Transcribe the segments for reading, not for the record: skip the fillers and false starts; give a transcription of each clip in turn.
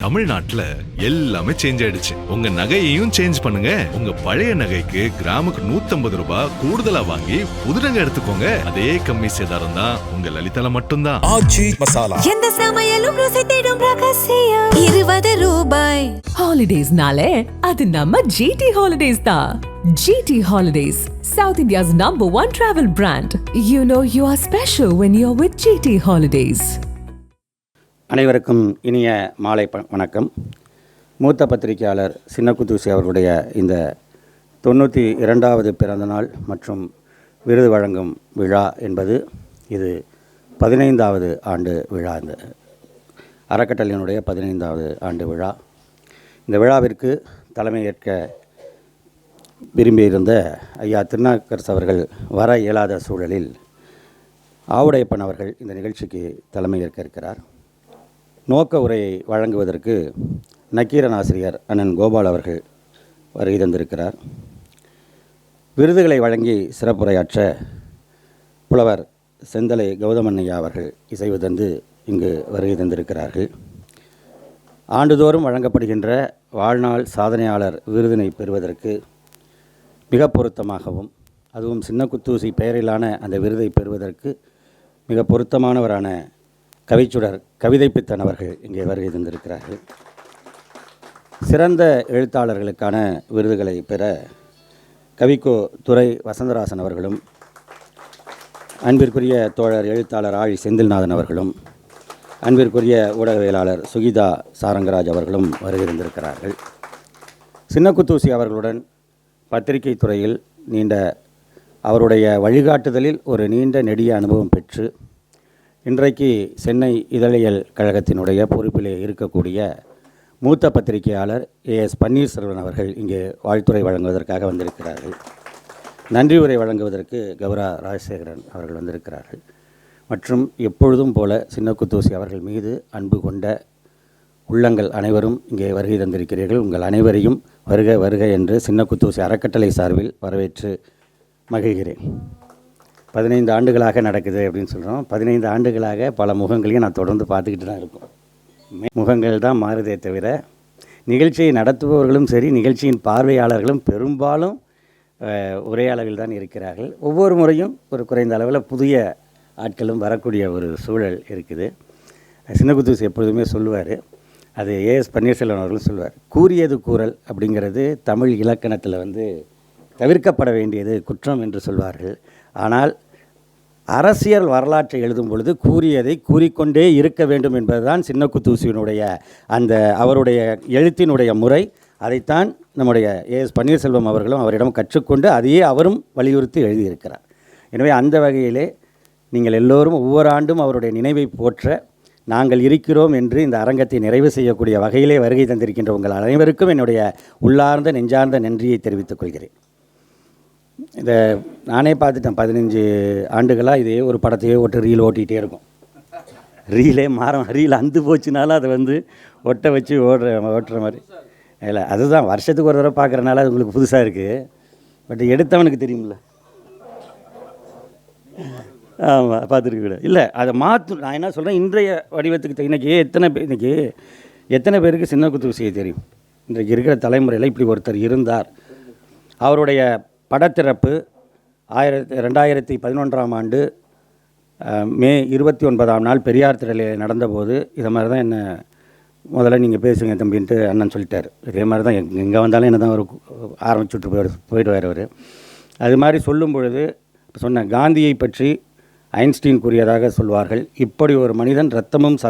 தமிழ்நாட்டுல எல்லாமே சேஞ்ச் ஆயிடுச்சு. உங்க நகையையும் சேஞ்ச் பண்ணுங்க. உங்க பழைய நகைக்கு கிராமுக்கு 150 ரூபாய் கூடுதலா வாங்கி புது நகை எடுத்துக்கோங்க. அதே கம்மி சேதாரம் தான் உங்க லலிதால மட்டும்தான். ஆச்சி மசாலா. எந்த சமையலும் ருசி தேடும் ரகசியம் 20 ரூபாய். ஹாலிடேஸ்னாலே அது நம்ம ஜிடி ஹாலிடேஸ் தான். GT Holidays, South India's #1 travel brand. You know you are special when you're with GT Holidays. அனைவருக்கும் இனிய மாலை வணக்கம். மூத்த பத்திரிகையாளர் சின்னக்குத்தூசி அவர்களுடைய இந்த 92வது பிறந்தநாள் மற்றும் விருது வழங்கும் விழா என்பது இது 15வது ஆண்டு விழா. இந்த அறக்கட்டளையினுடைய 15வது ஆண்டு விழா. இந்த விழாவிற்கு தலைமையேற்க விரும்பியிருந்த ஐயா திருநாவுக்கரசு அவர்கள் வர இயலாத சூழலில் ஆவுடையப்பன் அவர்கள் இந்த நிகழ்ச்சிக்கு தலைமையேற்க இருக்கிறார். நோக்க உரையை வழங்குவதற்கு நக்கீரன் ஆசிரியர் அண்ணன் கோபால் அவர்கள் வருகை தந்திருக்கிறார். விருதுகளை வழங்கி சிறப்புரையாற்ற புலவர் செந்தலை கௌதமண்ணையா அவர்கள் இசைவு தந்து இங்கு வருகை தந்திருக்கிறார்கள். ஆண்டுதோறும் வழங்கப்படுகின்ற வாழ்நாள் சாதனையாளர் விருதினை பெறுவதற்கு மிக பொருத்தமாகவும், அதுவும் சின்னக்குத்தூசி பெயரிலான அந்த விருதை பெறுவதற்கு மிக பொருத்தமானவரான கவிச்சுடர் கவிதை பித்தன் அவர்கள் இங்கே வருகை தந்திருக்கிறார்கள். சிறந்த எழுத்தாளர்களுக்கான விருதுகளை பெற கவிக்கோ துரை வசந்தராசன் அவர்களும், அன்பிற்குரிய தோழர் எழுத்தாளர் ஆழி செந்தில்நாதன் அவர்களும், அன்பிற்குரிய ஊடகவியலாளர் சுகிதா சாரங்கராஜ் அவர்களும் வருகை தந்திருக்கிறார்கள். சின்னக்குத்தூசி அவர்களுடன் பத்திரிகை துறையில் அவருடைய வழிகாட்டுதலில் ஒரு நீண்ட நெடிய அனுபவம் பெற்று இன்றைக்கு சென்னை இதழியல் கழகத்தினுடைய பொறுப்பிலே இருக்கக்கூடிய மூத்த பத்திரிகையாளர் AS பன்னீர்செல்வன் அவர்கள் இங்கே வாழ்த்துரை வழங்குவதற்காக வந்திருக்கிறார்கள். நன்றி உரை வழங்குவதற்கு கௌரா ராஜசேகரன் அவர்கள் வந்திருக்கிறார்கள். மற்றும் எப்பொழுதும் போல சின்னக்குத்தூசி அவர்கள் மீது அன்பு கொண்ட உள்ளங்கள் அனைவரும் இங்கே வருகை தந்திருக்கிறீர்கள். உங்கள் அனைவரையும் வருக வருக என்று சின்னக்குத்தூசி அறக்கட்டளை சார்பில் வரவேற்று மகிழ்கிறேன். 15 ஆண்டுகளாக நடக்குது அப்படின்னு சொல்கிறோம். 15 ஆண்டுகளாக பல முகங்களையும் நான் தொடர்ந்து பார்த்துக்கிட்டு தான் இருக்கோம். முகங்கள் தான் மாறுதே தவிர நிகழ்ச்சியை நடத்துபவர்களும் சரி, நிகழ்ச்சியின் பார்வையாளர்களும் பெரும்பாலும் ஒரே அளவில் தான் இருக்கிறார்கள். ஒவ்வொரு முறையும் ஒரு குறைந்த அளவில் புதிய ஆட்களும் வரக்கூடிய ஒரு சூழல் இருக்குது. சின்னக்குத்தூசி எப்பொழுதுமே சொல்லுவார், அது AS பன்னீர்செல்வன் அவர்களும் சொல்லுவார், கூறியது கூறல் அப்படிங்கிறது தமிழ் இலக்கணத்தில் தவிர்க்கப்பட வேண்டியது குற்றம் என்று சொல்வார்கள். ஆனால் அரசியல் வரலாற்றை எழுதும் பொழுது கூறியதை கூறிக்கொண்டே இருக்க வேண்டும் என்பதுதான் சின்னக்குத்தூசியினுடைய அந்த அவருடைய எழுத்தினுடைய முறை. அதைத்தான் நம்முடைய AS பன்னீர்செல்வம் அவர்களும் அவரிடம் கற்றுக்கொண்டு அதையே அவரும் வலியுறுத்தி எழுதியிருக்கிறார். எனவே அந்த வகையிலே நீங்கள் எல்லோரும் ஒவ்வொரு ஆண்டும் அவருடைய நினைவை போற்ற நாங்கள் இருக்கிறோம் என்று இந்த அரங்கத்தை நிறைவு செய்யக்கூடிய வகையிலே வருகை தந்திருக்கின்ற உங்கள் அனைவருக்கும் என்னுடைய உள்ளார்ந்த நெஞ்சார்ந்த நன்றியை தெரிவித்துக் கொள்கிறேன். இதை நானே பார்த்துட்டேன். 15 ஆண்டுகளாக இதே ஒரு படத்தையே ரீல் ஓட்டிகிட்டே இருக்கும். ரீல் அந்து போச்சுனாலும் அதை ஒட்ட வச்சு ஓட்டுற மாதிரி இல்லை. அதுதான் வருஷத்துக்கு ஒரு தடவை பார்க்குறனால அது உங்களுக்கு புதுசாக இருக்குது. பட் எடுத்தவனுக்கு தெரியுமில்ல. ஆமாம், பார்த்துருக்க கூட இல்லை. அதை நான் என்ன சொல்கிறேன், இன்றைய வடிவத்துக்கு இன்றைக்கி எத்தனை பேருக்கு சின்னக்குத்தூசியை தெரியும்? இன்றைக்கு இருக்கிற தலைமுறையில் இப்படி ஒருத்தர் இருந்தார். அவருடைய படத்திறப்பு 2011ஆம் ஆண்டு மே 29ஆம் நாள் பெரியார் திடலில் நடந்தபோது இதை மாதிரி தான் என்ன முதல்ல நீங்கள் பேசுங்க தம்பின்ட்டு அண்ணன் சொல்லிட்டார். இதே மாதிரி தான் எங்கே வந்தாலும் என்ன தான் அவர் ஆரம்பிச்சுட்டு போயிடுவார் அவர். அது மாதிரி சொல்லும் பொழுது சொன்ன காந்தியை பற்றி ஐன்ஸ்டீன் கூறியதாக சொல்வார்கள், இப்படி ஒரு மனிதன் இரத்தமும்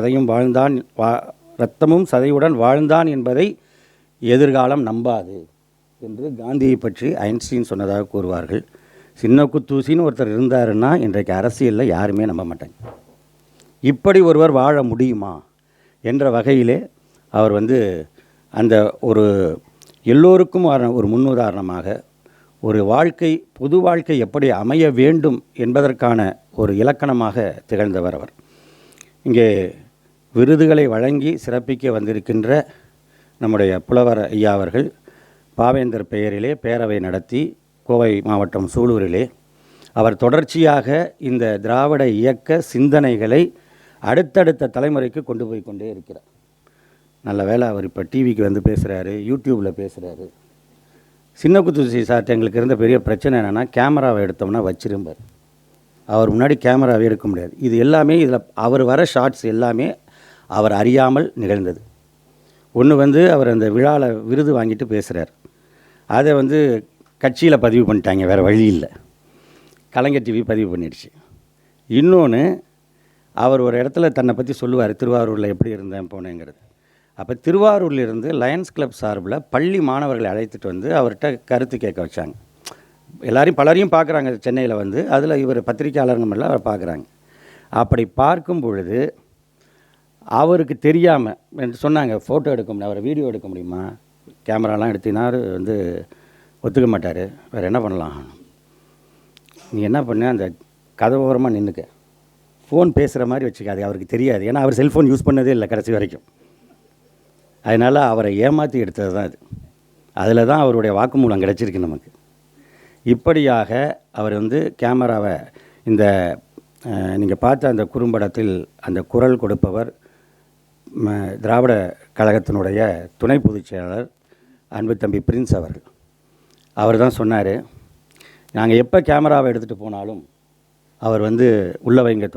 சதையுடன் வாழ்ந்தான் என்பதை எதிர்காலம் நம்பாது என்று காந்தியை பற்றி ஐன்ஸ்டீன் சொன்னதாக கூறுவார்கள். சின்னக்குத்தூசின்னு ஒருத்தர் இருந்தாருன்னா இன்றைக்கு அரசியலில் யாருமே நம்ப மாட்டாங்க. இப்படி ஒருவர் வாழ முடியுமா என்ற வகையிலே அவர் அந்த ஒரு எல்லோருக்கும் ஒரு முன்னுதாரணமாக ஒரு பொது வாழ்க்கை எப்படி அமைய வேண்டும் என்பதற்கான ஒரு இலக்கணமாக திகழ்ந்தவர் அவர். இங்கே விருதுகளை வழங்கி சிறப்பிக்க வந்திருக்கின்ற நம்முடைய புலவர் ஐயா அவர்கள் பாவேந்தர் பெயரிலே பேரவை நடத்தி கோவை மாவட்டம் சூலூரிலே அவர் தொடர்ச்சியாக இந்த திராவிட இயக்க சிந்தனைகளை அடுத்தடுத்த தலைமுறைக்கு கொண்டு போய் கொண்டே இருக்கிறார். நல்ல வேளை அவர் இப்போ டிவிக்கு வந்து பேசுகிறாரு, யூடியூப்பில் பேசுகிறாரு. சின்ன குத்துசி சார்ட்ட எங்களுக்கு இருந்த பெரிய பிரச்சனை என்னென்னா, கேமராவை எடுத்தோம்னா வச்சிருப்பார். அவர் முன்னாடி கேமராவே எடுக்க முடியாது. இது எல்லாமே இதில் அவர் வர ஷார்ட்ஸ் எல்லாமே அவர் அறியாமல் நிகழ்ந்தது. ஒன்று வந்து அவர் அந்த விழாவில் விருது வாங்கிட்டு பேசுகிறார். அதை வந்து கட்சியில் பதிவு பண்ணிட்டாங்க, வேறு வழி இல்லை. கலைஞர் டிவி பதிவு பண்ணிடுச்சு. இன்னொன்று, அவர் ஒரு இடத்துல தன்னை பற்றி சொல்லுவார், திருவாரூரில் எப்படி இருந்தேன் போனேங்கிறது. அப்போ திருவாரூர்லேருந்து லயன்ஸ் கிளப் சார்பில் பள்ளி மாணவர்களை அழைத்துட்டு வந்து அவர்கிட்ட கருத்து கேட்க வச்சாங்க. பலரையும் பார்க்குறாங்க சென்னையில் வந்து. அதில் இவர் பத்திரிக்கையாளர்களெல்லாம் அவர் பார்க்குறாங்க. அப்படி பார்க்கும் பொழுது அவருக்கு தெரியாமல் என்று சொன்னாங்க, ஃபோட்டோ எடுக்க முடியும், அவரை வீடியோ எடுக்க முடியுமா, கேமராலாம் எடுத்தினார் வந்து ஒத்துக்க மாட்டார், வேறு என்ன பண்ணலாம், நீ என்ன பண்ண, அந்த கதவோரமாக நின்றுக்க, ஃபோன் பேசுகிற மாதிரி வச்சுக்காது, அவருக்கு தெரியாது. ஏன்னா அவர் செல்ஃபோன் யூஸ் பண்ணதே இல்லை கடைசி வரைக்கும். அதனால் அவரை ஏமாற்றி எடுத்தது தான் அது. அதில் தான் அவருடைய வாக்குமூலம் கிடச்சிருக்கு நமக்கு. இப்படியாக அவர் வந்து கேமராவை இந்த நீங்கள் பார்த்த அந்த குறும்படத்தில் அந்த குரல் கொடுப்பவர் திராவிட கழகத்தினுடைய துணை பொதுச் செயலாளர் அன்பு தம்பி பிரின்ஸ் அவர்கள். அவர் தான் சொன்னார், நாங்கள் எப்போ கேமராவை எடுத்துகிட்டு போனாலும் அவர் வந்து உள்ள வைங்க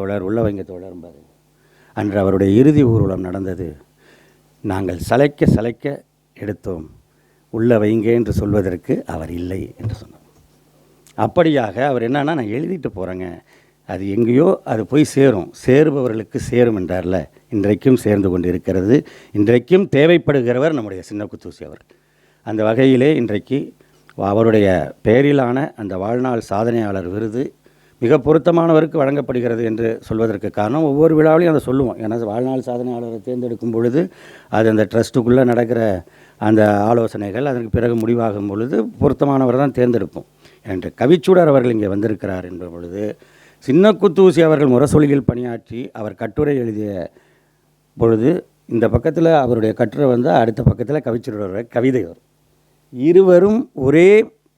தோழர்ம்பார். அன்று அவருடைய இறுதி ஊர்வலம் நடந்தது. நாங்கள் சளைக்க எடுத்தோம், உள்ள வைங்க என்று சொல்வதற்கு அவர் இல்லை என்று சொன்னார். அப்படியாக அவர் என்னன்னா, நான் எழுதிட்டு போகிறேங்க, அது எங்கேயோ அது போய் சேருபவர்களுக்கு சேரும் என்றார்ல, இன்றைக்கும் சேர்ந்து கொண்டு இருக்கிறது. இன்றைக்கும் தேவைப்படுகிறவர் நம்முடைய சின்ன குத்தூசி அவர். அந்த வகையிலே இன்றைக்கு அவருடைய பெயரிலான அந்த வாழ்நாள் சாதனையாளர் விருது மிக பொருத்தமானவருக்கு வழங்கப்படுகிறது என்று சொல்வதற்கு காரணம், ஒவ்வொரு விழாவிலையும் அதை சொல்லுவோம். ஏன்னா வாழ்நாள் சாதனையாளரை தேர்ந்தெடுக்கும் பொழுது அது அந்த ட்ரஸ்ட்டுக்குள்ளே நடக்கிற அந்த ஆலோசனைகள் அதற்கு பிறகு முடிவாகும் பொழுது பொருத்தமானவர் தான் தேர்ந்தெடுப்போம். என்று கவிச்சூடர் அவர்கள் இங்கே வந்திருக்கிறார் என்ற பொழுது, சின்ன குத்தூசி அவர்கள் முரசொலியில் பணியாற்றி அவர் கட்டுரை எழுதிய பொழுது இந்த பக்கத்தில் அவருடைய கட்டுரை வந்து அடுத்த பக்கத்தில் கவிச்சூடர் கவிதை வரும். இருவரும் ஒரே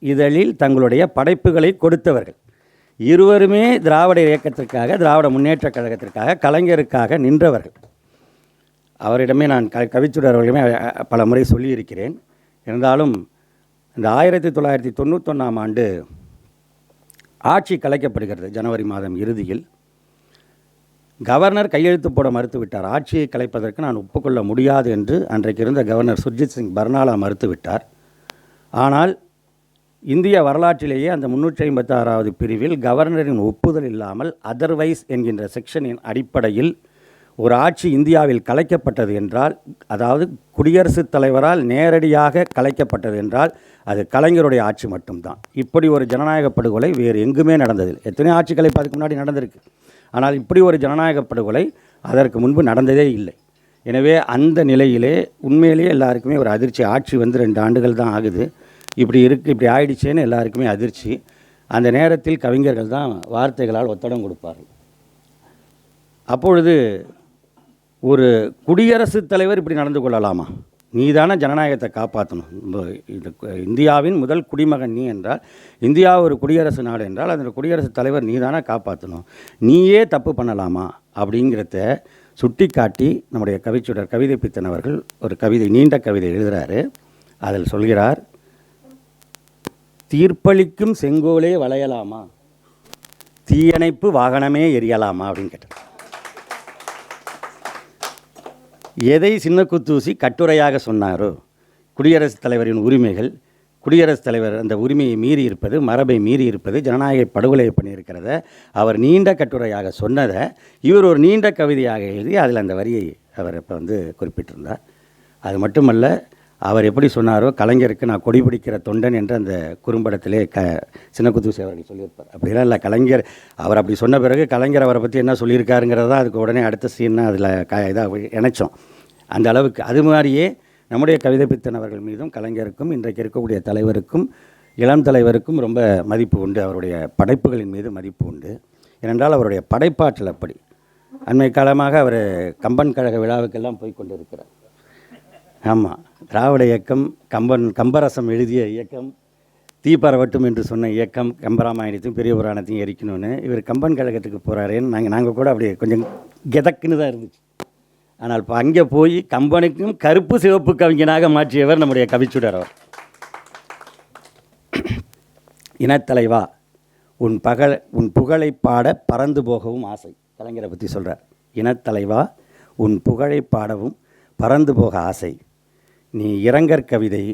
இதழில் தங்களுடைய படைப்புகளை கொடுத்தவர்கள். இருவருமே திராவிட இயக்கத்திற்காக, திராவிட முன்னேற்ற கழகத்திற்காக, கலைஞருக்காக நின்றவர்கள். அவரிடமே நான் கவிச்சூடர் அவர்களுமே பல முறை சொல்லியிருக்கிறேன். இருந்தாலும் இந்த 1991ஆம் ஆண்டு ஆட்சி கலைக்கப்படுகிறது. ஜனவரி மாதம் இறுதியில் கவர்னர் கையெழுத்து போட மறுத்துவிட்டார். ஆட்சியை கலைப்பதற்கு நான் ஒப்புக்கொள்ள முடியாது என்று அன்றைக்கு இருந்த கவர்னர் சுர்ஜித் சிங் பர்னாலா மறுத்துவிட்டார். ஆனால் இந்திய வரலாற்றிலேயே அந்த 356வது பிரிவில் கவர்னரின் ஒப்புதல் இல்லாமல் அதர்வைஸ் என்கின்ற செக்ஷனின் அடிப்படையில் ஒரு ஆட்சி இந்தியாவில் கலைக்கப்பட்டது என்றால், அதாவது குடியரசுத் தலைவரால் நேரடியாக கலைக்கப்பட்டது என்றால் அது கலைஞருடைய ஆட்சி மட்டும்தான். இப்படி ஒரு ஜனநாயக படுகொலை வேறு எங்குமே நடந்ததில்லை. எத்தனையோ ஆட்சி கலைப்பு அதுக்கு முன்னாடி நடந்திருக்கு. ஆனால் இப்படி ஒரு ஜனநாயக படுகொலை அதற்கு முன்பு நடந்ததே இல்லை. எனவே அந்த நிலையிலே உண்மையிலேயே எல்லாருக்குமே ஒரு அதிர்ச்சி. ஆட்சி வந்து 2 ஆண்டுகள் தான் ஆகுது, இப்படி ஆயிடுச்சேன்னு எல்லாருக்குமே அதிர்ச்சி. அந்த நேரத்தில் கவிஞர்கள் தான் வார்த்தைகளால் ஒத்தடம் கொடுப்பார்கள். அப்பொழுது ஒரு குடியரசுத் தலைவர் இப்படி நடந்து கொள்ளலாமா? நீதான ஜனநாயகத்தை காப்பாற்றணும். இது இந்தியாவின் முதல் குடிமகன் நீ என்றால், இந்தியா ஒரு குடியரசு நாடு என்றால் அந்த குடியரசுத் தலைவர் நீதானே காப்பாற்றணும். நீயே தப்பு பண்ணலாமா அப்படிங்கிறத சுட்டி காட்டி நம்முடைய கவிச்சூடர் கவிதை பித்தன் அவர்கள் ஒரு கவிதை, நீண்ட கவிதை எழுதுகிறாரு. அதில் சொல்கிறார், தீர்ப்பளிக்கும் செங்கோலே வளையலாமா, தீயணைப்பு வாகனமே எரியலாமா அப்படின்னு கேட்டார். எதை சின்ன குத்தூசி கட்டுரையாக சொன்னாரோ, குடியரசுத் தலைவரின் உரிமைகள், குடியரசுத் தலைவர் அந்த உரிமையை மீறி இருப்பது, மரபை மீறி இருப்பது, ஜனநாயக படுகொலை பண்ணியிருக்கிறத அவர் நீண்ட கட்டுரையாக சொன்னதை இவர் ஒரு நீண்ட கவிதையாக எழுதி அதில் அந்த வரியை அவர் இப்போ வந்து குறிப்பிட்டிருந்தார். அது மட்டுமல்ல, அவர் எப்படி சொன்னாரோ, கலைஞருக்கு நான் கொடி பிடிக்கிற தொண்டன் என்று அந்த குறும்படத்திலே சின்ன குத்தூசி அவர்கள் சொல்லியிருப்பார். அப்படிலாம் இல்லை, கலைஞர் அவர் அப்படி சொன்ன பிறகு கலைஞர் அவரை பற்றி என்ன சொல்லியிருக்காருங்கிறது தான் அதுக்கு உடனே அடுத்த சீன்னா அதில் இதாக இணைச்சோம். அந்த அளவுக்கு அது மாதிரியே நம்முடைய கவிதை பித்தன் அவர்கள் மீதும் கலைஞருக்கும் இன்றைக்கு இருக்கக்கூடிய தலைவருக்கும் இளம் தலைவருக்கும் ரொம்ப மதிப்பு உண்டு. அவருடைய படைப்புகளின் மீது மதிப்பு உண்டு. ஏனென்றால் அவருடைய படைப்பாற்றல் அப்படி. அண்மை காலமாக அவர் கம்பன் கழக விழாவுக்கெல்லாம் போய் கொண்டு இருக்கிறார். ஆமாம், திராவிட இயக்கம், கம்பரசம் எழுதிய இயக்கம், தீப்பரவட்டும் என்று சொன்ன இயக்கம், கம்பராமாயணத்தையும் பெரிய புராணத்தையும் எரிக்கணும்னு இவர் கம்பன் கழகத்துக்கு போகிறாரேன்னு நாங்கள் கூட அப்படி கொஞ்சம் கெதக்குன்னு தான் இருந்துச்சு. ஆனால் இப்போ அங்கே போய் கம்பனுக்கும் கருப்பு சிவப்பு கவிஞனாக மாற்றியவர் நம்முடைய கவிச்சுடர் அவர். இனத்தலைவா, உன் புகழை பாட பறந்து போகவும் ஆசை. கலைஞரை பற்றி சொல்கிறார். இனத்தலைவா, உன் புகழை பாடவும் பறந்து போக ஆசை. நீ இரங்கற் கவிதை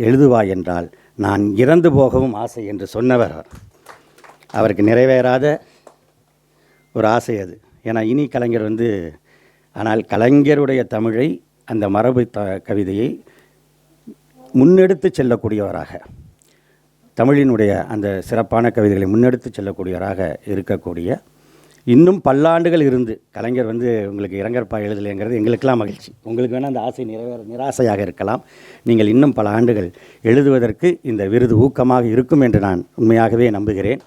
எழுதுவாய் என்றால் நான் இறந்து போகவும் ஆசை என்று சொன்னவர். அவருக்கு நிறைவேறாத ஒரு ஆசை அது. ஏன்னா இனி கலைஞர் ஆனால் கலைஞருடைய தமிழை, அந்த மரபு கவிதையை முன்னெடுத்து செல்லக்கூடியவராக, தமிழினுடைய அந்த சிறப்பான கவிதைகளை முன்னெடுத்து செல்லக்கூடியவராக இருக்கக்கூடிய, இன்னும் பல்லாண்டுகள் இருந்து கலைஞர் உங்களுக்கு இரங்கற்பா எழுதலைங்கிறது எங்களுக்கெல்லாம் மகிழ்ச்சி. உங்களுக்கு வேணால் அந்த ஆசை நிராசையாக இருக்கலாம். நீங்கள் இன்னும் பல ஆண்டுகள் எழுதுவதற்கு இந்த விருது ஊக்கமாக இருக்கும் என்று நான் உண்மையாகவே நம்புகிறேன்.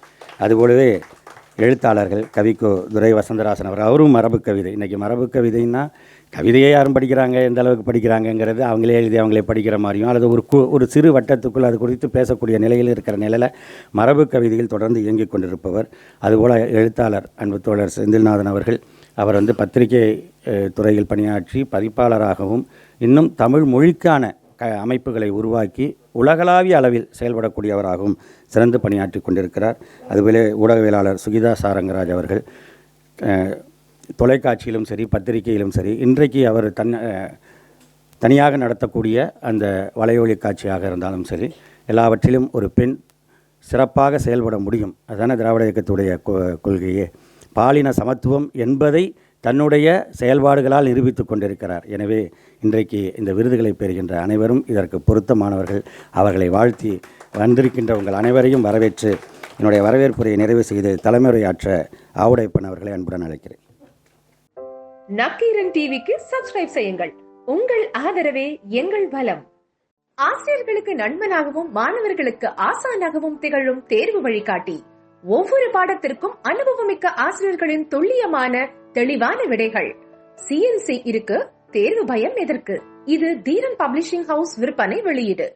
அதுபோலவே எழுத்தாளர்கள் கவிக்கோ துரை வசந்தராசன் அவரும் மரபு கவிதை. இன்றைக்கி மரபு கவிதைன்னா கவிதையே யாரும் படிக்கிறாங்க, எந்த அளவுக்கு படிக்கிறாங்கங்கிறது அவங்களே எழுதி அவங்களே படிக்கிற மாதிரியும், அல்லது ஒரு சிறு வட்டத்துக்குள் அது குறித்து பேசக்கூடிய நிலையில் இருக்கிற நிலையில் மரபு கவிதையில் தொடர்ந்து இயங்கிக் கொண்டிருப்பவர். அதுபோல் எழுத்தாளர் அன்பு தோழர் செந்தில்நாதன் அவர்கள், அவர் பத்திரிகை துறையில் பணியாற்றி பதிப்பாளராகவும் இன்னும் தமிழ் மொழிக்கான அமைப்புகளை உருவாக்கி உலகளாவிய அளவில் செயல்படக்கூடியவராகவும் சிறந்து பணியாற்றி கொண்டிருக்கிறார். அதுபோல ஊடகவியலாளர் சுகிதா சாரங்கராஜ் அவர்கள் தொலைக்காட்சியிலும் சரி பத்திரிகையிலும் சரி, இன்றைக்கு அவர் தனியாக நடத்தக்கூடிய அந்த வலையொலி காட்சியாக இருந்தாலும் சரி, எல்லாவற்றிலும் ஒரு பெண் சிறப்பாக செயல்பட முடியும். அதுதானே திராவிட இயக்கத்துடைய கொள்கையே. பாலின சமத்துவம் என்பதை தன்னுடைய செயல்பாடுகளால் நிரூபித்து கொண்டிருக்கிறார். எனவே இன்றைக்கு இந்த விருதுகளை பெறுகின்ற அனைவரும் இதற்கு பொருத்தமானவர்கள். அவர்களை வாழ்த்தி வந்திருக்கின்ற உங்கள் அனைவரையும் வரவேற்று என்னுடைய வரவேற்புரையை நிறைவு செய்து தலைமுறையாற்ற ஆவுடைப்பன் அவர்களை அன்புடன் அழைக்கிறேன். நக்கீரன் டிவிக்கு சப்ஸ்கிரைப் செய்யுங்கள். உங்கள் ஆதரவே எங்கள் பலம். ஆசிரியர்களுக்கு நண்பனாகவும் மாணவர்களுக்கு ஆசானாகவும் திகழும் தேர்வு வழிகாட்டி. ஒவ்வொரு பாடத்திற்கும் அனுபவமிக்க ஆசிரியர்களின் துல்லியமான தெளிவான விடைகள். CNC இருக்கு, தேர்வு பயம் எதற்கு? இது தீரன் பப்ளிஷிங் ஹவுஸ் விற்பனை வெளியீடு.